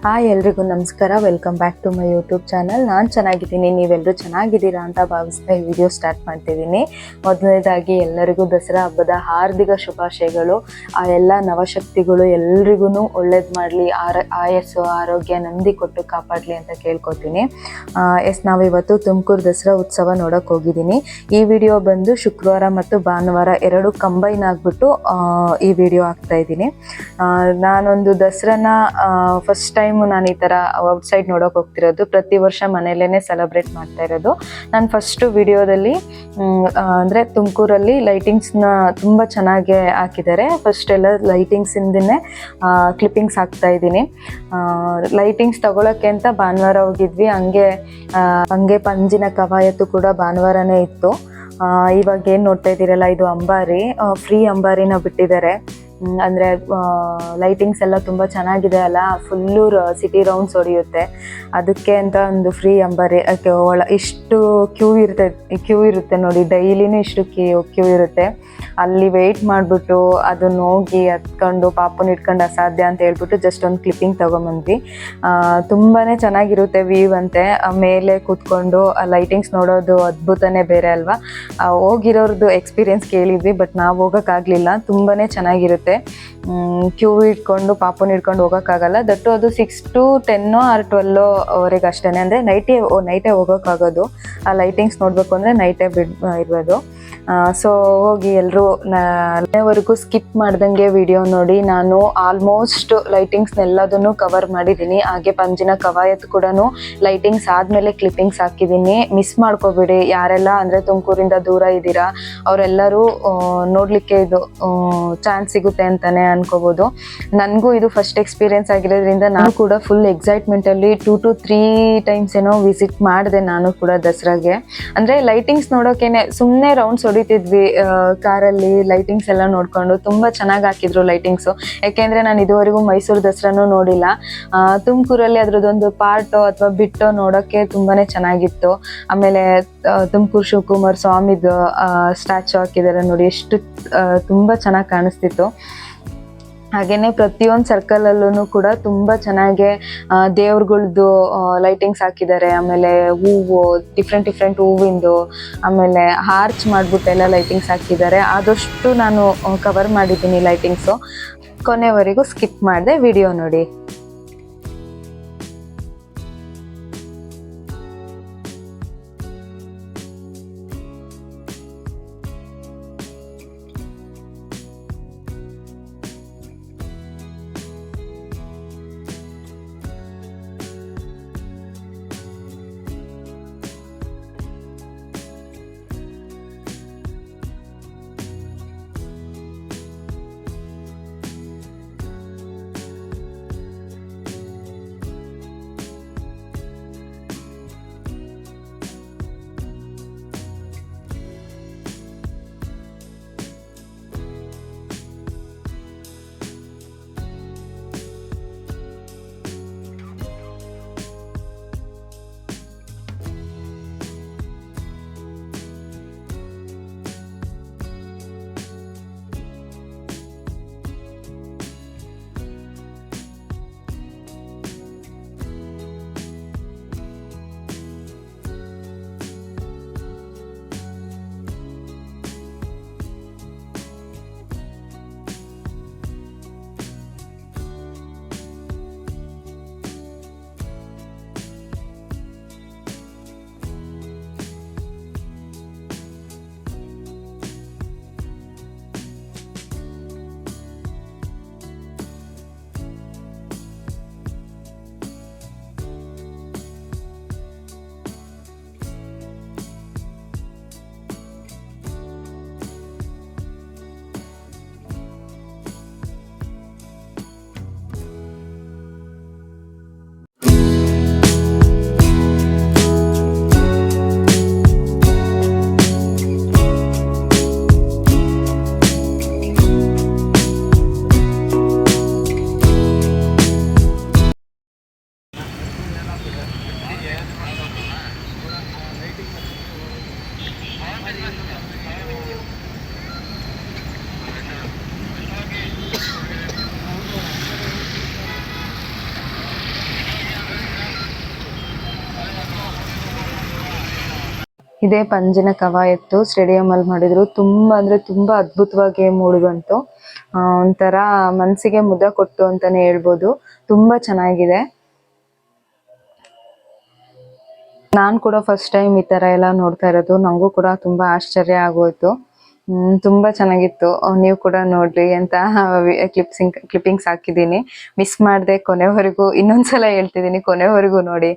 Hi ಎಲ್ರಿಗೂ ನಮಸ್ಕಾರ, welcome back to my YouTube channel. ನಾನು ಚೆನ್ನಾಗಿದ್ದೀನಿ, ನೀವೆಲ್ಲರೂ ಚೆನ್ನಾಗಿದ್ದೀರಾ ಅಂತ ಭಾವಿಸ್ತಾ ಈ ವಿಡಿಯೋ ಸ್ಟಾರ್ಟ್ ಮಾಡ್ತಿದ್ದೀನಿ. ಮೊದಲನೇದಾಗಿ ಎಲ್ಲರಿಗೂ ದಸರಾ ಹಬ್ಬದ ಹಾರ್ದಿಕ ಶುಭಾಶಯಗಳು. ಆ ಎಲ್ಲ ನವಶಕ್ತಿಗಳು ಎಲ್ರಿಗೂ ಒಳ್ಳೇದು ಮಾಡಲಿ, ಆಯಸ್ಸು ಆರೋಗ್ಯ ನೆಮ್ಮದಿ ಕೊಟ್ಟು ಕಾಪಾಡಲಿ ಅಂತ ಕೇಳ್ಕೊತೀನಿ. ನಾವಿವತ್ತು ತುಮಕೂರು ದಸರಾ ಉತ್ಸವ ನೋಡೋಕೆ ಹೋಗಿದ್ದೀನಿ. ಈ ವಿಡಿಯೋ ಬಂದು ಶುಕ್ರವಾರ ಮತ್ತು ಭಾನುವಾರ ಎರಡು ಕಂಬೈನ್ ಆಗಿಬಿಟ್ಟು ಈ ವಿಡಿಯೋ ಹಾಕ್ತಾ ಇದ್ದೀನಿ. ನಾನೊಂದು ದಸರಾನ ಫಸ್ಟ್ ಟೈಮ್ ನಾನು ಈ ಥರ ಔಟ್ಸೈಡ್ ನೋಡೋಕೆ ಹೋಗ್ತಿರೋದು. ಪ್ರತಿ ವರ್ಷ ಮನೆಯಲ್ಲೇ ಸೆಲೆಬ್ರೇಟ್ ಮಾಡ್ತಾ ಇರೋದು. ನಾನು ಫಸ್ಟು ವಿಡಿಯೋದಲ್ಲಿ ಅಂದರೆ ತುಮಕೂರಲ್ಲಿ ಲೈಟಿಂಗ್ಸ್ನ ತುಂಬ ಚೆನ್ನಾಗಿ ಹಾಕಿದ್ದಾರೆ. ಫಸ್ಟ್ ಎಲ್ಲ ಲೈಟಿಂಗ್ಸಿಂದನೇ ಕ್ಲಿಪ್ಪಿಂಗ್ಸ್ ಹಾಕ್ತಾ ಇದ್ದೀನಿ. ಲೈಟಿಂಗ್ಸ್ ತಗೊಳಕ್ಕೆ ಅಂತ ಭಾನುವಾರ ಹೋಗಿದ್ವಿ. ಹಂಗೆ ಪಂಜಿನ ಕವಾಯತು ಕೂಡ ಭಾನುವಾರನೇ ಇತ್ತು. ಇವಾಗ ಏನು ನೋಡ್ತಾ ಇದ್ದೀರಲ್ಲ, ಇದು ಅಂಬಾರಿ, ಫ್ರೀ ಅಂಬಾರಿನ ಬಿಟ್ಟಿದ್ದಾರೆ. ಅಂದರೆ ಲೈಟಿಂಗ್ಸ್ ಎಲ್ಲ ತುಂಬ ಚೆನ್ನಾಗಿದೆ ಅಲ್ಲ, ಫುಲ್ಲು ಸಿಟಿ ರೌಂಡ್ಸ್ ಹೊಡೆಯುತ್ತೆ. ಅದಕ್ಕೆ ಅಂತ ಒಂದು ಫ್ರೀ ಅಂಬಾರಿ ಇಷ್ಟು ಕ್ಯೂ ಇರುತ್ತೆ ನೋಡಿ. ಡೈಲಿನೂ ಇಷ್ಟು ಕ್ಯೂ ಇರುತ್ತೆ. ಅಲ್ಲಿ ವೆಯ್ಟ್ ಮಾಡಿಬಿಟ್ಟು ಅದನ್ನ ಹೋಗಿ ಹತ್ಕೊಂಡು ಪಾಪನ ಇಟ್ಕೊಂಡು ಅಸಾಧ್ಯ ಅಂತ ಹೇಳ್ಬಿಟ್ಟು ಜಸ್ಟ್ ಒಂದು ಕ್ಲಿಪ್ಪಿಂಗ್ ತೊಗೊಂಬಂದ್ವಿ. ತುಂಬಾ ಚೆನ್ನಾಗಿರುತ್ತೆ ವ್ಯೂ ಅಂತೆ. ಮೇಲೆ ಕೂತ್ಕೊಂಡು ಆ ಲೈಟಿಂಗ್ಸ್ ನೋಡೋದು ಅದ್ಭುತನೇ ಬೇರೆ ಅಲ್ವಾ. ಹೋಗಿರೋರ್ದು ಎಕ್ಸ್ಪೀರಿಯನ್ಸ್ ಕೇಳಿದ್ವಿ, ಬಟ್ ನಾವು ಹೋಗೋಕ್ಕಾಗಲಿಲ್ಲ. ತುಂಬಾ ಚೆನ್ನಾಗಿರುತ್ತೆ. ಕ್ಯೂ ಇಟ್ಕೊಂಡು ಪಾಪನ ಹಿಡ್ಕೊಂಡು ಹೋಗೋಕ್ಕಾಗಲ್ಲ. ದಟ್ಟು ಅದು 6 to 10 or 12 ಅಷ್ಟೇ. ಅಂದರೆ ನೈಟೇ ಹೋಗೋಕ್ಕಾಗೋದು. ಆ ಲೈಟಿಂಗ್ಸ್ ನೋಡಬೇಕು ಅಂದರೆ ನೈಟೇ ಇರ್ಬೋದು. ಸೊ ಹೋಗಿ ಎಲ್ಲರೂ ಮನೆವರೆಗೂ ಸ್ಕಿಪ್ ಮಾಡ್ದಂಗೆ ವಿಡಿಯೋ ನೋಡಿ. ನಾನು ಆಲ್ಮೋಸ್ಟ್ ಲೈಟಿಂಗ್ಸ್ನೆಲ್ಲದನ್ನು ಕವರ್ ಮಾಡಿದ್ದೀನಿ. ಹಾಗೆ ಪಂಜಿನ ಕವಾಯತ್ ಕೂಡ ಲೈಟಿಂಗ್ಸ್ ಆದಮೇಲೆ ಕ್ಲಿಪ್ಪಿಂಗ್ಸ್ ಹಾಕಿದ್ದೀನಿ. ಮಿಸ್ ಮಾಡ್ಕೋಬೇಡಿ. ಯಾರೆಲ್ಲ ಅಂದರೆ ತುಮಕೂರಿಂದ ದೂರ ಇದ್ದೀರಾ ಅವರೆಲ್ಲರೂ ನೋಡಲಿಕ್ಕೆ ಇದು ಚಾನ್ಸ್ ಸಿಗುತ್ತೆ ಅಂತಲೇ ಅನ್ಕೋಬೋದು. ನನಗೂ ಇದು ಫಸ್ಟ್ ಎಕ್ಸ್ಪೀರಿಯನ್ಸ್ ಆಗಿರೋದ್ರಿಂದ ನಾನು ಕೂಡ ಫುಲ್ ಎಕ್ಸೈಟ್ಮೆಂಟಲ್ಲಿ 2 to 3 times ಏನೋ ವಿಸಿಟ್ ಮಾಡಿದೆ ನಾನು ಕೂಡ ದಸರಾಗೆ. ಅಂದರೆ ಲೈಟಿಂಗ್ಸ್ ನೋಡೋಕೇನೆ ಸುಮ್ಮನೆ ರೌಂಡ್ಸ್ ಹೊಡಿತಿದ್ವಿ ಕಾರಲ್ಲಿ. ಲೈಟಿಂಗ್ಸ್ ಎಲ್ಲ ನೋಡಿಕೊಂಡು ತುಂಬ ಚೆನ್ನಾಗಿ ಹಾಕಿದ್ರು ಲೈಟಿಂಗ್ಸು. ಯಾಕೆಂದರೆ ನಾನು ಇದುವರೆಗೂ ಮೈಸೂರು ದಸರಾನೂ ನೋಡಿಲ್ಲ. ತುಮಕೂರಲ್ಲಿ ಅದರದ್ದೊಂದು ಪಾರ್ಟೋ ಅಥವಾ ಬಿಟ್ಟೋ ನೋಡೋಕ್ಕೆ ತುಂಬಾ ಚೆನ್ನಾಗಿತ್ತು. ಆಮೇಲೆ ತುಮಕೂರು ಶಿವಕುಮಾರ್ ಸ್ವಾಮಿದು ಸ್ಟ್ಯಾಚು ಹಾಕಿದ್ದಾರೆ ನೋಡಿ, ಎಷ್ಟು ತುಂಬ ಚೆನ್ನಾಗಿ ಕಾಣಿಸ್ತಿತ್ತು. ಹಾಗೆಯೇ ಪ್ರತಿಯೊಂದು ಸರ್ಕಲಲ್ಲೂ ಕೂಡ ತುಂಬ ಚೆನ್ನಾಗಿ ದೇವ್ರುಗಳ್ದು ಲೈಟಿಂಗ್ಸ್ ಹಾಕಿದ್ದಾರೆ. ಆಮೇಲೆ ಹೂವು ಡಿಫ್ರೆಂಟ್ ಹೂವಿಂದು, ಆಮೇಲೆ ಆರ್ಚ್ ಮಾಡಿಬಿಟ್ಟೆಲ್ಲ ಲೈಟಿಂಗ್ಸ್ ಹಾಕಿದ್ದಾರೆ. ಆದಷ್ಟು ನಾನು ಕವರ್ ಮಾಡಿದ್ದೀನಿ ಲೈಟಿಂಗ್ಸು. ಕೊನೆವರೆಗೂ ಸ್ಕಿಪ್ ಮಾಡಿದೆ, ವಿಡಿಯೋ ನೋಡಿ. ಇದೇ ಪಂಜಿನ ಕವಾಯತ್ತು ಸ್ಟೇಡಿಯಂ ಅಲ್ಲಿ ಮಾಡಿದ್ರು. ತುಂಬಾ ಅಂದ್ರೆ ತುಂಬಾ ಅದ್ಭುತವಾಗಿ ಮೂಡಿ ಬಂತು. ಒಂಥರ ಮನ್ಸಿಗೆ ಮುದ ಕೊಟ್ಟು ಅಂತಾನೆ ಹೇಳ್ಬೋದು. ತುಂಬಾ ಚೆನ್ನಾಗಿದೆ. ನಾನ್ ಕೂಡ ಫಸ್ಟ್ ಟೈಮ್ ಈ ತರ ಎಲ್ಲ ನೋಡ್ತಾ ಇರೋದು. ನಂಗೂ ಕೂಡ ತುಂಬಾ ಆಶ್ಚರ್ಯ ಆಗೋಯ್ತು. ತುಂಬಾ ಚೆನ್ನಾಗಿತ್ತು. ನೀವು ಕೂಡ ನೋಡ್ರಿ ಅಂತ ಕ್ಲಿಪ್ಪಿಂಗ್ಸ್ ಹಾಕಿದೀನಿ. ಮಿಸ್ ಮಾಡದೆ ಕೊನೆವರೆಗೂ, ಇನ್ನೊಂದ್ಸಲ ಹೇಳ್ತಿದೀನಿ, ಕೊನೆವರೆಗೂ ನೋಡಿ.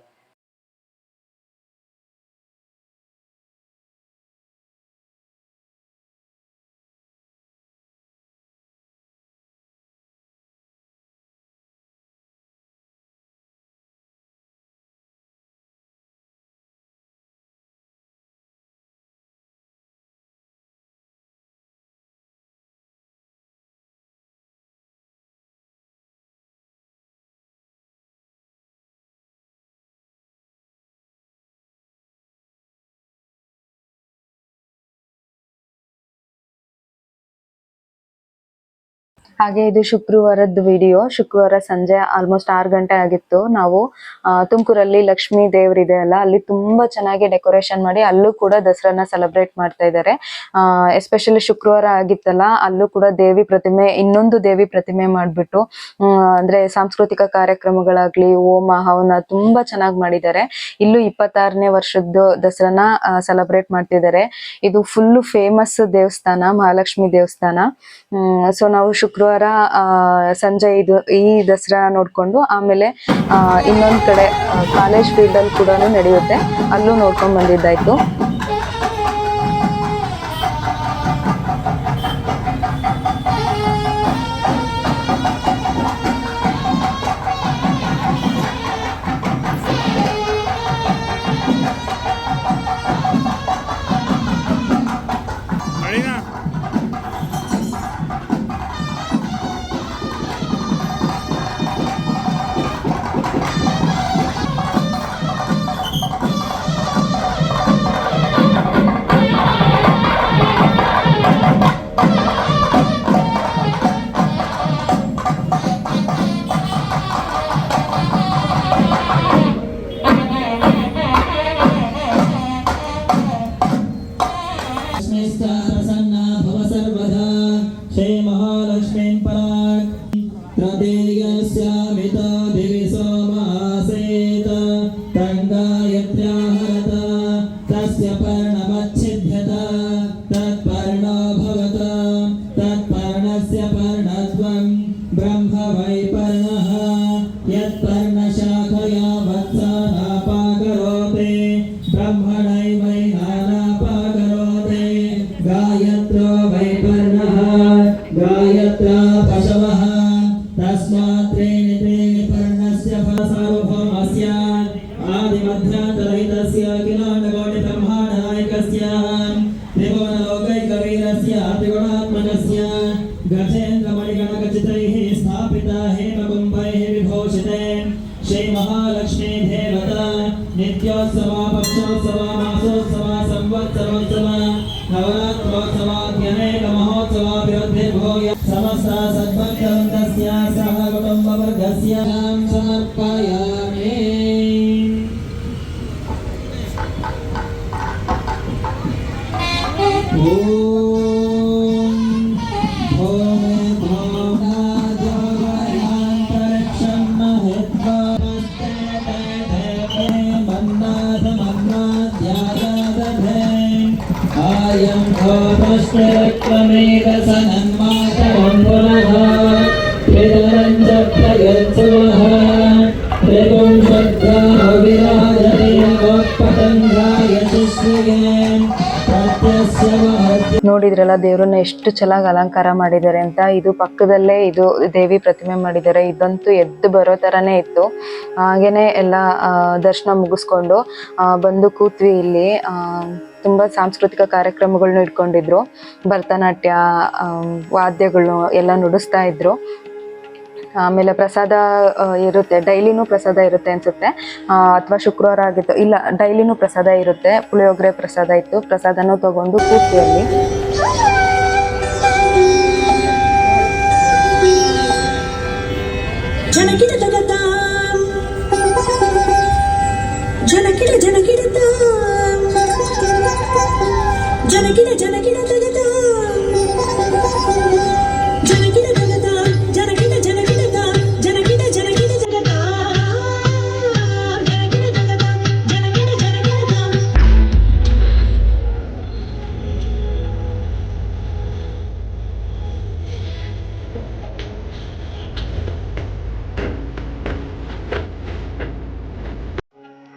ಹಾಗೆ ಇದು ಶುಕ್ರವಾರದ ವಿಡಿಯೋ. ಶುಕ್ರವಾರ ಸಂಜೆ ಆಲ್ಮೋಸ್ಟ್ 6 ಗಂಟೆ ಆಗಿತ್ತು. ನಾವು ತುಮಕೂರಲ್ಲಿ ಲಕ್ಷ್ಮೀ ದೇವರಿದೆ ಅಲ್ಲ, ಅಲ್ಲಿ ತುಂಬಾ ಚೆನ್ನಾಗಿ ಡೆಕೋರೇಷನ್ ಮಾಡಿ ಅಲ್ಲೂ ಕೂಡ ದಸರಾನ ಸೆಲೆಬ್ರೇಟ್ ಮಾಡ್ತಾ ಇದ್ದಾರೆ. ಎಸ್ಪೆಷಲಿ ಶುಕ್ರವಾರ ಆಗಿತ್ತಲ್ಲ, ಅಲ್ಲೂ ಕೂಡ ದೇವಿ ಪ್ರತಿಮೆ, ಇನ್ನೊಂದು ದೇವಿ ಪ್ರತಿಮೆ ಮಾಡ್ಬಿಟ್ಟು ಅಂದ್ರೆ ಸಾಂಸ್ಕೃತಿಕ ಕಾರ್ಯಕ್ರಮಗಳಾಗ್ಲಿ, ಹೋಮ ಹವನ ತುಂಬಾ ಚೆನ್ನಾಗಿ ಮಾಡಿದ್ದಾರೆ. ಇಲ್ಲೂ 26ನೇ ವರ್ಷದ್ದು ದಸರಾನ ಸೆಲೆಬ್ರೇಟ್ ಮಾಡ್ತಿದ್ದಾರೆ. ಇದು ಫುಲ್ ಫೇಮಸ್ ದೇವಸ್ಥಾನ, ಮಹಾಲಕ್ಷ್ಮಿ ದೇವಸ್ಥಾನ. ಸೊ ನಾವು ಶುಕ್ರವಾರ ಸಂಜೆ ಈ ದಸರಾ ನೋಡ್ಕೊಂಡು ಆಮೇಲೆ ಇನ್ನೊಂದ್ ಕಡೆ ಕಾಲೇಜ್ ಫೀಲ್ಡ್ ಅಲ್ಲಿ ಕೂಡ ನಡೆಯುತ್ತೆ, ಅಲ್ಲೂ ನೋಡ್ಕೊಂಡ್ ಬಂದಿದ್ದಾಯ್ತು. ನೋಡಿದ್ರಲ್ಲ ದೇವ್ರನ್ನ ಎಷ್ಟು ಚೆನ್ನಾಗಿ ಅಲಂಕಾರ ಮಾಡಿದ್ದಾರೆ ಅಂತ. ಇದು ಪಕ್ಕದಲ್ಲೇ ಇದು ದೇವಿ ಪ್ರತಿಮೆ ಮಾಡಿದ್ದಾರೆ. ಇದಂತೂ ಎದ್ದು ಬರೋ ತರಾನೇ ಇತ್ತು. ಹಾಗೇನೆ ಎಲ್ಲ ದರ್ಶನ ಮುಗಿಸ್ಕೊಂಡು ಬಂದು ಕೂತ್ವಿ ಇಲ್ಲಿ. ತುಂಬಾ ಸಾಂಸ್ಕೃತಿಕ ಕಾರ್ಯಕ್ರಮಗಳನ್ನ ಇಟ್ಕೊಂಡಿದ್ರು. ಭರತನಾಟ್ಯ, ವಾದ್ಯಗಳು ಎಲ್ಲ ನುಡಿಸ್ತಾ ಇದ್ರು. ಆಮೇಲೆ ಪ್ರಸಾದ ಇರುತ್ತೆ, ಡೈಲಿನೂ ಪ್ರಸಾದ ಇರುತ್ತೆ ಅನ್ಸುತ್ತೆ, ಅಥವಾ ಶುಕ್ರವಾರ ಆಗಿತ್ತು, ಇಲ್ಲ ಡೈಲಿನೂ ಪ್ರಸಾದ ಇರುತ್ತೆ. ಪುಳಿಯೋಗರೆ ಪ್ರಸಾದ ಇತ್ತು. ಪ್ರಸಾದನೂ ತಗೊಂಡು ಕೂತ್ವಿ ಅಲ್ಲಿ. ಜನಕಿಡ ಜಗತ್ತ ಜನಕಿಡ ಜನಕಿಡ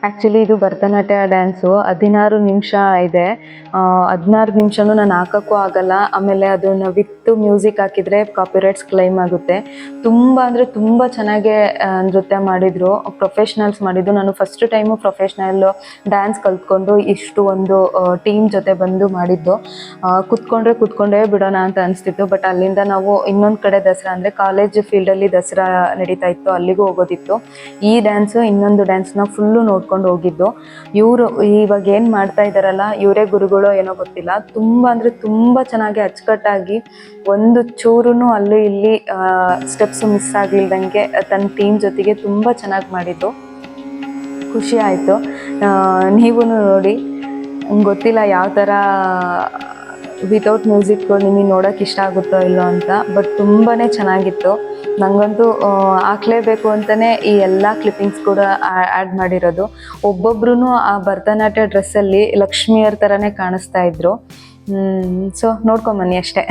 ಆ್ಯಕ್ಚುಲಿ ಇದು ಭರತನಾಟ್ಯ ಡ್ಯಾನ್ಸು 16 ನಿಮಿಷ ಇದೆ. 16 ನಿಮಿಷನೂ ನಾನು ಹಾಕೋಕ್ಕೂ ಆಗಲ್ಲ. ಆಮೇಲೆ ಅದನ್ನು ವಿತ್ ಮ್ಯೂಸಿಕ್ ಹಾಕಿದರೆ ಕಾಪಿರೈಟ್ಸ್ ಕ್ಲೈಮ್ ಆಗುತ್ತೆ. ತುಂಬ ಅಂದರೆ ತುಂಬ ಚೆನ್ನಾಗೇ ನೃತ್ಯ ಮಾಡಿದರು, ಪ್ರೊಫೆಷ್ನಲ್ಸ್ ಮಾಡಿದ್ದು. ನಾನು ಫಸ್ಟ್ ಟೈಮು ಪ್ರೊಫೆಷ್ನಲ್ಲು ಡ್ಯಾನ್ಸ್ ಕಲ್ತ್ಕೊಂಡು ಇಷ್ಟು ಒಂದು ಟೀಮ್ ಜೊತೆ ಬಂದು ಮಾಡಿದ್ದು. ಕೂತ್ಕೊಂಡೇ ಬಿಡೋಣ ಅಂತ ಅನಿಸ್ತಿತ್ತು. ಬಟ್ ಅಲ್ಲಿಂದ ನಾವು ಇನ್ನೊಂದು ಕಡೆ ದಸರಾ ಅಂದರೆ ಕಾಲೇಜ್ ಫೀಲ್ಡಲ್ಲಿ ದಸರಾ ನಡೀತಾ ಇತ್ತು, ಅಲ್ಲಿಗೂ ಹೋಗೋದಿತ್ತು. ಈ ಡ್ಯಾನ್ಸು ಇನ್ನೊಂದು ಡ್ಯಾನ್ಸ್ನ ಫುಲ್ಲು ನೋಡ್ಕೊಂಡು ಹೋಗಿದ್ದು. ಇವರು ಇವಾಗ ಏನು ಮಾಡ್ತಾ ಇದ್ದಾರಲ್ಲ, ಇವರೇ ಗುರುಗಳು ಏನೋ ಗೊತ್ತಿಲ್ಲ. ತುಂಬ ಅಂದರೆ ತುಂಬ ಚೆನ್ನಾಗಿ ಅಚ್ಚುಕಟ್ಟಾಗಿ ಒಂದು ಚೂರು ಅಲ್ಲಿ ಇಲ್ಲಿ ಸ್ಟೆಪ್ಸ್ ಮಿಸ್ ಆಗಿಲ್ದಂಗೆ ತನ್ನ ಟೀಮ್ ಜೊತೆಗೆ ತುಂಬ ಚೆನ್ನಾಗಿ ಮಾಡಿದ್ದು. ಖುಷಿ ಆಯಿತು. ನೀವು ನೋಡಿ, ಗೊತ್ತಿಲ್ಲ ಯಾವ ಥರ ವಿತೌಟ್ ಮ್ಯೂಸಿಕ್ ನಿಮಗೆ ನೋಡೋಕೆ ಇಷ್ಟ ಆಗುತ್ತೋ ಇಲ್ಲೋ ಅಂತ. ಬಟ್ ತುಂಬಾ ಚೆನ್ನಾಗಿತ್ತು. ನನಗಂತೂ ಹಾಕ್ಲೇಬೇಕು ಅಂತಲೇ ಈ ಎಲ್ಲ ಕ್ಲಿಪ್ಪಿಂಗ್ಸ್ ಕೂಡ ಆ್ಯಡ್ ಮಾಡಿರೋದು. ಒಬ್ಬೊಬ್ರು ಆ ಭರತನಾಟ್ಯ ಡ್ರೆಸ್ಸಲ್ಲಿ ಲಕ್ಷ್ಮಿಯರ ಥರನೇ ಕಾಣಿಸ್ತಾ ಇದ್ರು. ಸೊ ನೋಡ್ಕೊಂಬನ್ನಿ ಅಷ್ಟೇ.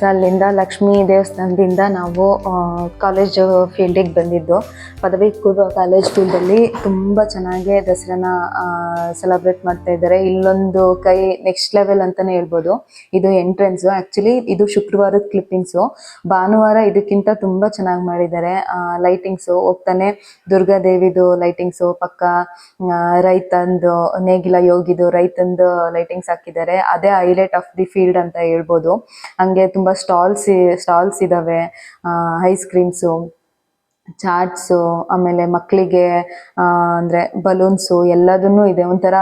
ಅಲ್ಲಿಂದ ಲಕ್ಷ್ಮೀ ದೇವಸ್ಥಾನದಿಂದ ನಾವು ಕಾಲೇಜ್ ಫೀಲ್ಡಿಗೆ ಬಂದಿದ್ದು. ಪದವಿ ಪೂರ್ವ ಕಾಲೇಜ್ ಫೀಲ್ಡಲ್ಲಿ ತುಂಬ ಚೆನ್ನಾಗಿ ದಸರಾನ ಸೆಲೆಬ್ರೇಟ್ ಮಾಡ್ತಾ ಇದ್ದಾರೆ. ಇಲ್ಲೊಂದು ಕೈ ನೆಕ್ಸ್ಟ್ ಲೆವೆಲ್ ಅಂತಲೇ ಹೇಳ್ಬೋದು. ಇದು ಎಂಟ್ರೆನ್ಸು. ಆ್ಯಕ್ಚುಲಿ ಇದು ಶುಕ್ರವಾರದ ಕ್ಲಿಪ್ಪಿಂಗ್ಸು. ಭಾನುವಾರ ಇದಕ್ಕಿಂತ ತುಂಬ ಚೆನ್ನಾಗಿ ಮಾಡಿದ್ದಾರೆ. ಲೈಟಿಂಗ್ಸು ಹೋಗ್ತಾನೆ ದುರ್ಗಾದೇವಿದು ಲೈಟಿಂಗ್ಸು, ಪಕ್ಕ ರೈತಂದು ನೇಗಿಲ ಯೋಗಿದು ರೈತಂದು ಲೈಟಿಂಗ್ಸ್ ಹಾಕಿದ್ದಾರೆ. ಅದೇ ಹೈಲೈಟ್ ಆಫ್ ದಿ ಫೀಲ್ಡ್ ಅಂತ ಹೇಳ್ಬೋದು. ಹಂಗೆ ತುಂಬ ಸ್ಟಾಲ್ಸ್ ಇದ್ದಾವೆ. ಐಸ್ ಕ್ರೀಮ್ಸು, ಚಾಟ್ಸು, ಆಮೇಲೆ ಮಕ್ಕಳಿಗೆ ಅಂದರೆ ಬಲೂನ್ಸು ಎಲ್ಲದನ್ನೂ ಇದೆ. ಒಂಥರ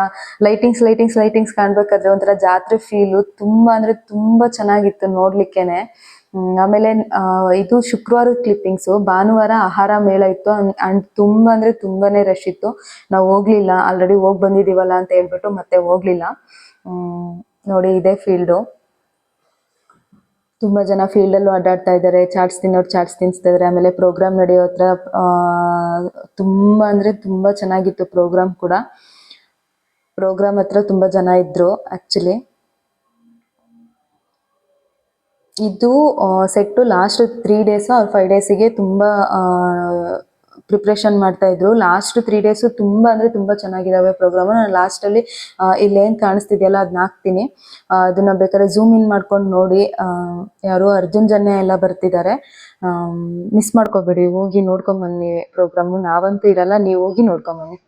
ಲೈಟಿಂಗ್ಸ್ ಕಾಣಬೇಕಾದ್ರೆ ಒಂಥರ ಜಾತ್ರೆ ಫೀಲು. ತುಂಬ ಅಂದರೆ ತುಂಬ ಚೆನ್ನಾಗಿತ್ತು ನೋಡ್ಲಿಕ್ಕೇನೆ. ಆಮೇಲೆ ಇದು ಶುಕ್ರವಾರದ ಕ್ಲಿಪ್ಪಿಂಗ್ಸು. ಭಾನುವಾರ ಆಹಾರ ಮೇಳ ಇತ್ತು. ಅಂಡ್ ತುಂಬ ಅಂದರೆ ತುಂಬಾ ರಶ್ ಇತ್ತು. ನಾವು ಹೋಗಲಿಲ್ಲ, ಆಲ್ರೆಡಿ ಹೋಗಿ ಬಂದಿದ್ದೀವಲ್ಲ ಅಂತ ಹೇಳ್ಬಿಟ್ಟು ಮತ್ತೆ ಹೋಗಲಿಲ್ಲ. ನೋಡಿ, ಇದೇ ಫೀಲ್ಡು. ತುಂಬ ಜನ ಫೀಲ್ಡಲ್ಲೂ ಅಡ್ಡಾಡ್ತಾ ಇದ್ದಾರೆ. ಚಾಟ್ಸ್ ತಿನ್ನಿಸ್ತಾ ಇದ್ದಾರೆ. ಆಮೇಲೆ ಪ್ರೋಗ್ರಾಮ್ ನಡೆಯೋ ಹತ್ರ ತುಂಬ ಅಂದರೆ ತುಂಬ ಚೆನ್ನಾಗಿತ್ತು ಪ್ರೋಗ್ರಾಮ್ ಕೂಡ. ಪ್ರೋಗ್ರಾಮ್ ಹತ್ರ ತುಂಬ ಜನ ಇದ್ದರು ಆ್ಯಕ್ಚುಲಿ. ಇದು ಸೆಟ್ಟು ಲಾಸ್ಟ್ 3 ಡೇಸ್ ಆರ್ 5 ಡೇಸಿಗೆ ತುಂಬ ಪ್ರಿಪ್ರೇಷನ್ ಮಾಡ್ತಾ ಇದ್ರು. ಲಾಸ್ಟ್ 3 ಡೇಸು ತುಂಬ ಅಂದರೆ ತುಂಬ ಚೆನ್ನಾಗಿದ್ದಾವೆ ಪ್ರೋಗ್ರಾಮು. ನಾನು ಲಾಸ್ಟಲ್ಲಿ ಇಲ್ಲೇನು ಕಾಣಿಸ್ತಿದೆಯಲ್ಲ ಅದನ್ನ ಹಾಕ್ತೀನಿ. ಅದನ್ನ ಬೇಕಾದ್ರೆ ಝೂಮ್ ಇನ್ ಮಾಡ್ಕೊಂಡು ನೋಡಿ. ಯಾರು ಅರ್ಜುನ್ ಜನ್ಯ ಎಲ್ಲ ಬರ್ತಿದ್ದಾರೆ. ಮಿಸ್ ಮಾಡ್ಕೋಬೇಡಿ, ಹೋಗಿ ನೋಡ್ಕೊಂಬನ್ನಿ ಪ್ರೋಗ್ರಾಮು. ನಾವಂತೂ ಇರಲ್ಲ, ನೀವು ಹೋಗಿ ನೋಡ್ಕೊಂಬನ್ನಿ.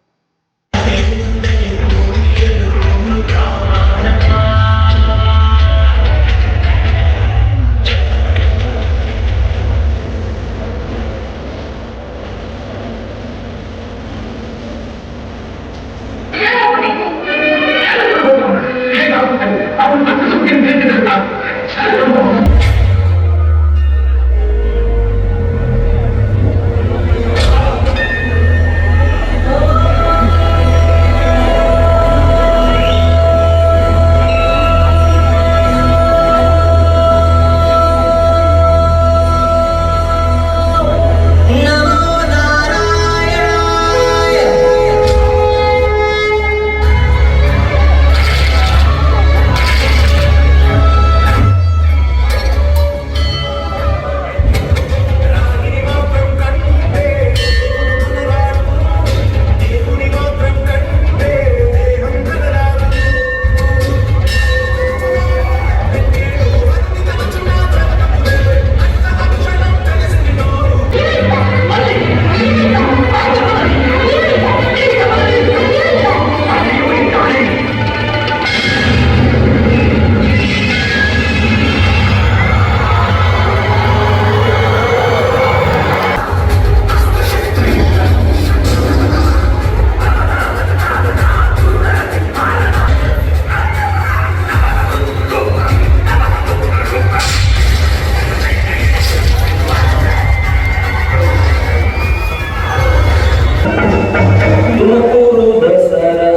ತುಮಕೂರು ದಸರಾ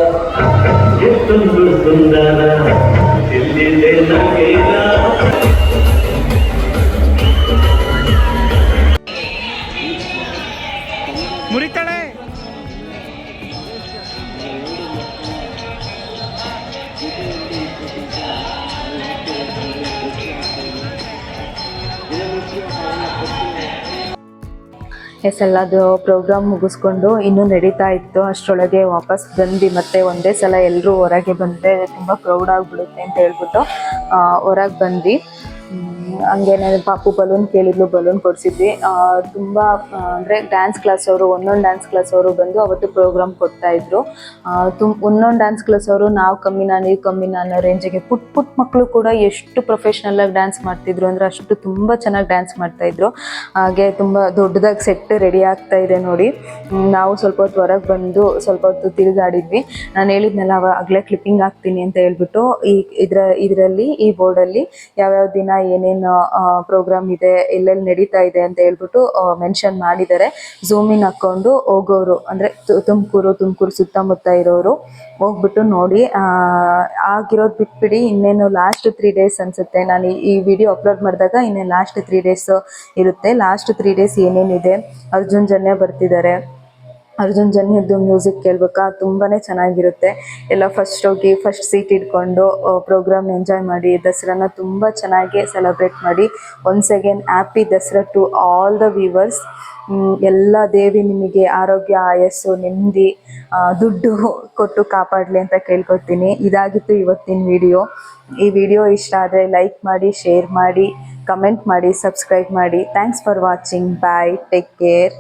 ಎಷ್ಟೊಂದು ಸುಂದರ ಎಲ್ಲಿದೆ ನಗೆಲ್ಲ ಮುರಿತಾಳೆ. ಎಸ್ ಎಲ್ಲದು ಪ್ರೋಗ್ರಾಮ್ ಮುಗಿಸ್ಕೊಂಡು ಇನ್ನೂ ನಡೀತಾ ಇತ್ತು. ಅಷ್ಟರೊಳಗೆ ವಾಪಸ್ ಬಂದು ಮತ್ತೆ ಒಂದೇ ಸಲ ಎಲ್ಲರೂ ಹೊರಗೆ ಬಂದರೆ ತುಂಬ ಕ್ರೌಡ್ ಆಗಿಬಿಡುತ್ತೆ ಅಂತ ಹೇಳ್ಬಿಟ್ಟು ಹೊರಗೆ ಬಂದ್ವಿ. ಹಂಗೆ ಪಾಪು ಬಲೂನ್ ಕೇಳಿದ್ಲು, ಬಲೂನ್ ಕೊಡಿಸಿದ್ವಿ. ತುಂಬ ಅಂದರೆ ಡ್ಯಾನ್ಸ್ ಕ್ಲಾಸ್ ಅವರು ಒಂದೊಂದು ಡ್ಯಾನ್ಸ್ ಕ್ಲಾಸ್ ಅವರು ಬಂದು ಅವತ್ತು ಪ್ರೋಗ್ರಾಮ್ ಕೊಡ್ತಾಯಿದ್ರು. ಒಂದೊಂದು ಡ್ಯಾನ್ಸ್ ಕ್ಲಾಸ್ ಅವರು ನಾವು ಕಮ್ಮಿನಾ ನೀವು ಕಮ್ಮಿನಾ ಅನ್ನೋ ರೇಂಜಿಗೆ ಪುಟ್ಟ ಮಕ್ಕಳು ಕೂಡ ಎಷ್ಟು ಪ್ರೊಫೆಷ್ನಲ್ಲಾಗಿ ಡ್ಯಾನ್ಸ್ ಮಾಡ್ತಿದ್ರು ಅಂದರೆ ಅಷ್ಟು ತುಂಬ ಚೆನ್ನಾಗಿ ಡ್ಯಾನ್ಸ್ ಮಾಡ್ತಾಯಿದ್ರು. ಹಾಗೆ ತುಂಬ ದೊಡ್ಡದಾಗಿ ಸೆಟ್ ರೆಡಿ ಆಗ್ತಾ ಇದೆ ನೋಡಿ. ನಾವು ಸ್ವಲ್ಪ ಹೊತ್ತು ಹೊರಗೆ ಬಂದು ಸ್ವಲ್ಪ ಹೊತ್ತು ತಿರುಗಾಡಿದ್ವಿ. ನಾನು ಹೇಳಿದ್ನಲ್ಲ ಆಗಲೇ ಕ್ಲಿಪ್ಪಿಂಗ್ ಹಾಕ್ತೀನಿ ಅಂತ ಹೇಳ್ಬಿಟ್ಟು ಇದರಲ್ಲಿ ಈ ಬೋರ್ಡಲ್ಲಿ ಯಾವ್ಯಾವ ದಿನ ಏನೇನು ಪ್ರೋಗ್ರಾಮ್ ಇದೆ, ಎಲ್ಲೆಲ್ಲಿ ನಡೀತಾ ಇದೆ ಅಂತ ಹೇಳ್ಬಿಟ್ಟು ಮೆನ್ಷನ್ ಮಾಡಿದ್ದಾರೆ. ಝೂಮ್ ಇನ್ ಹಾಕ್ಕೊಂಡು ಹೋಗೋರು ಅಂದರೆ ತುಮಕೂರು ಸುತ್ತಮುತ್ತ ಇರೋರು ಹೋಗ್ಬಿಟ್ಟು ನೋಡಿ. ಆಗಿರೋದು ಬಿಟ್ಬಿಡಿ, ಇನ್ನೇನು ಲಾಸ್ಟ್ 3 days ಅನಿಸುತ್ತೆ. ನಾನು ಈ ವಿಡಿಯೋ ಅಪ್ಲೋಡ್ ಮಾಡಿದಾಗ ಇನ್ನೇನು ಲಾಸ್ಟ್ 3 days ಇರುತ್ತೆ. ಲಾಸ್ಟ್ 3 days ಏನೇನಿದೆ, ಅರ್ಜುನ್ ಜನ್ಯ ಬರ್ತಿದ್ದಾರೆ. ಅರ್ಜುನ್ ಜನ್ಯದ್ದು ಮ್ಯೂಸಿಕ್ ಕೇಳ್ಬೇಕಾ, ತುಂಬಾ ಚೆನ್ನಾಗಿರುತ್ತೆ. ಎಲ್ಲ ಹೋಗಿ ಫಸ್ಟ್ ಸೀಟ್ ಇಟ್ಕೊಂಡು ಪ್ರೋಗ್ರಾಮ್ ಎಂಜಾಯ್ ಮಾಡಿ ದಸರಾನ ತುಂಬ ಚೆನ್ನಾಗಿ ಸೆಲೆಬ್ರೇಟ್ ಮಾಡಿ. Once again happy Dasara to all the viewers. ಎಲ್ಲ ದೇವಿ ನಿಮಗೆ ಆರೋಗ್ಯ, ಆಯಸ್ಸು, ನೆಮ್ಮದಿ, ದುಡ್ಡು ಕೊಟ್ಟು ಕಾಪಾಡಲಿ ಅಂತ ಕೇಳ್ಕೊತೀನಿ. ಇದಾಗಿತ್ತು ಇವತ್ತಿನ ವಿಡಿಯೋ. ಈ ವಿಡಿಯೋ ಇಷ್ಟ ಆದರೆ ಲೈಕ್ ಮಾಡಿ, ಶೇರ್ ಮಾಡಿ, ಕಮೆಂಟ್ ಮಾಡಿ, ಸಬ್ಸ್ಕ್ರೈಬ್ ಮಾಡಿ. Thanks for watching. Bye, take care.